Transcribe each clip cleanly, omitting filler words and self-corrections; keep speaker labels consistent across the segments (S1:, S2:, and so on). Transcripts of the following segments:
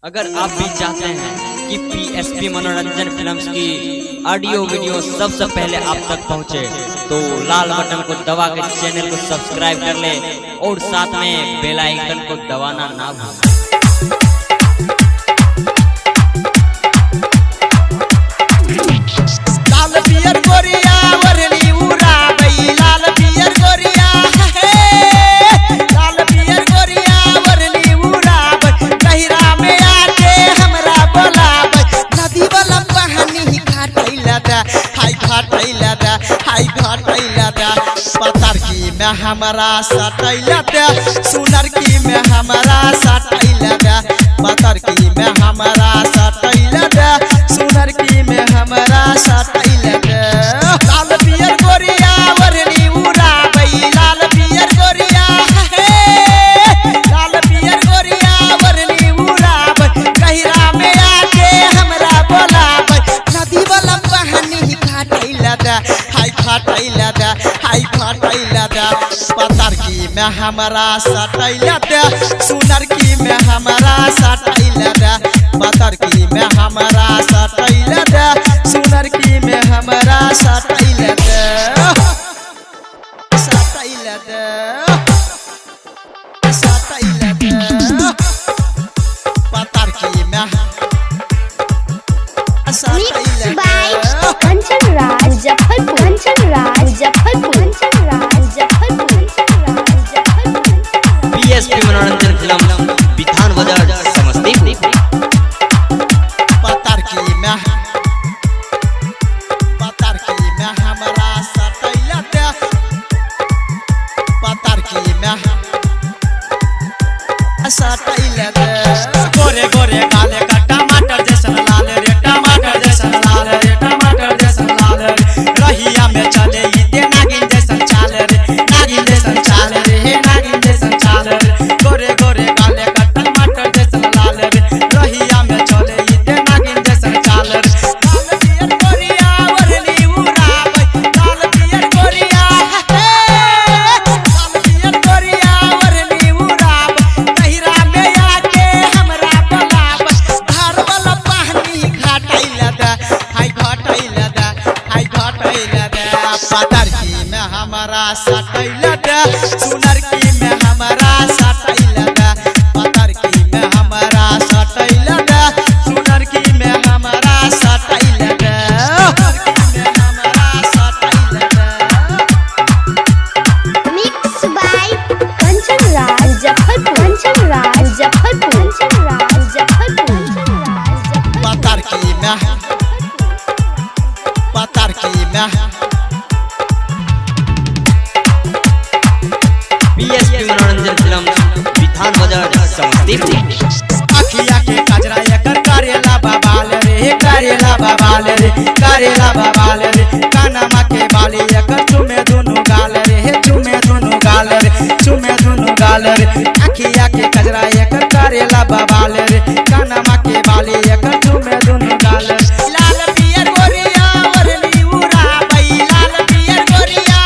S1: अगर आप भी चाहते हैं कि पीएसपी मनोरंजन फिल्म्स की ऑडियो वीडियो सबसे पहले आप तक पहुंचे, तो लाल बटन को दबा के चैनल को सब्सक्राइब कर ले और साथ में बेल आइकन को दबाना ना भूलें।
S2: पतर की में हमारा सटैला दे, सुनर की में हमारा सटैला दे, पतर की में हमारा सटैला दे, सुनर की में हमारा सटैला दे। लाल पियर गोरिया वरनी उड़ाबई, लाल पियर गोरिया लाल पियर गोरिया वरनी उड़ाबई, गहिरा में आके हमरा बोलाबई, नदी वाला पानी घाटैला दे, हाय घाटैला दे, हाय घाटैला दे। पतर की में हमारा सटैला दे, सुनर की में हमारा सटैला दे, पतर की में हमारा सटैला दे, सुनर की में हमारा सटैला दे, सटैला दे, सटैला दे। पतर की में
S3: Mixed by Kanchan Raj Muzaffarpur, Kanchan Raj Muzaffarpur, Kanchan Raj Muzaffarpur, Kanchan Raj Muzaffarpur।
S1: PSP मनोरंजन फिल्म विधान बाजार समस्तीपुर।
S2: पतर की में हमारा सटैला दे, पतर की में सटैला दे। गोरे गोरे काले का टमाटर जैसन लाल रे, टमाटर जैसन लाल रे, टमाटर जैसन लाल रे, रहिया में चले ई दे नागिन जैसन चाल रे, नागिन जैसन चाल रे, नागिन जैसन चाल रे। गोरे गोरे काले का टमाटर जैसन लाल रे, रहिया में चले ई दे नागिन जैसन चाल रे। लाल पियर गोरिया वरनी उड़ाबई, लाल पियर गोरिया लाल पियर गोरिया वरनी उड़ाबई, गहिरा में आके हमरा बोलाबई, धार वाला पानी घाटैला दे, हाय घाटैला दे, हाय घाटैला दे। पतर की में हमारा सटैला दे, सुनर की में हमारा सटैला दे, पतर की में हमारा सटैला दे, सुनर की में हमारा सटैला दे, सुनर की में हमारा सटैला दे।
S3: Mixed by Kanchan Raj Muzaffarpur, Kanchan Raj Muzaffarpur, Kanchan Raj Muzaffarpur, Kanchan Raj
S2: पतर की में पतर की में
S1: पीएसपी मनोरंजन फिल्म विधान बाजार समस्तीपुर।
S2: अखिया के कजरा एकर करेला बवाल रे, करेला बवाल रे, करेला बवाल रे, कानमा के बाली एकर चुमे दुनु गाल रे, चुमे दुनु गाल रे, चुमे दुनु गाल रे। अखिया के कजरा एकर करेला बवाल रे, कानमा के बाली एकर चुमे दुनु गाल रे। लाल पियर गोरिया वरनी उड़ाबई, लाल पियर गोरिया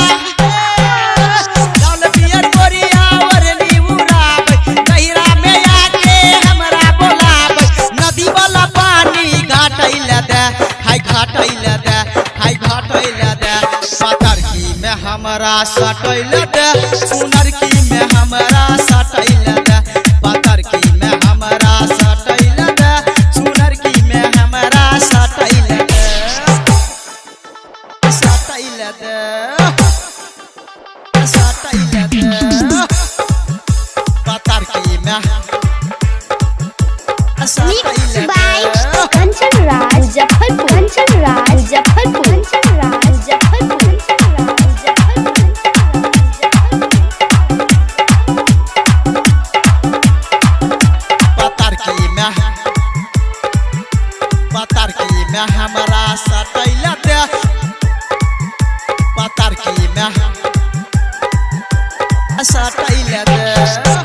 S2: लाल पियर गोरिया वरनी उड़ाबई, गहिरा में आके हमरा बोलाबई, नदी वाला पानी घाटैला दे, हाय घाटैला दे, हाय घाटैला दे। पतर की में हमारा सटैला दे, सुनर की में हमारा सटैला दे, पतर की में हमारा सटैला दे, सुनर की में हमारा सटैला दे, सटैला दे, सटैला दे। पतर की में
S3: Mixed by Kanchan Raj Muzaffarpur, Kanchan Raj Muzaffarpur, Kanchan Raj Muzaffarpur, Kanchan Raj Muzaffarpur,
S2: पतर की में हमारा सटैला दे, पतर की में सटैला दे।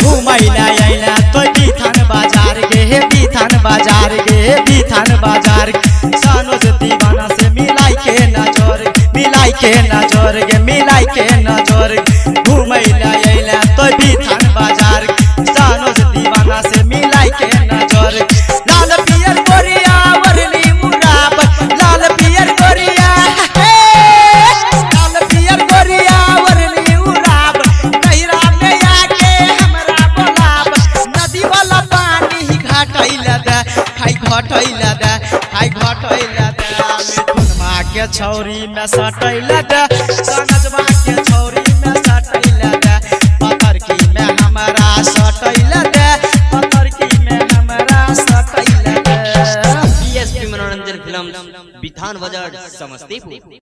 S2: घुमैला अइला तो बिथान बाजार गे, बिथान बाजार गे, बिथान बाजार गे, सानोज दीवाना से मिलाई के नजर, मिलाई के नजर गे, मिलाई के नजर गे। घुमैला अइला तो बिथान बाजार गे, सानोज दीवाना से मिलाई के नजर। घटैला दा मिथुनमा के छौरी में सटैला दा सनजवा के छौरी में सटैला दा पतरकी में हमरा सटैला दा पतरकी में हमरा सटैला दा
S1: PSP मनोरंजन फिल्म बिथान बाजार समस्तीपुर।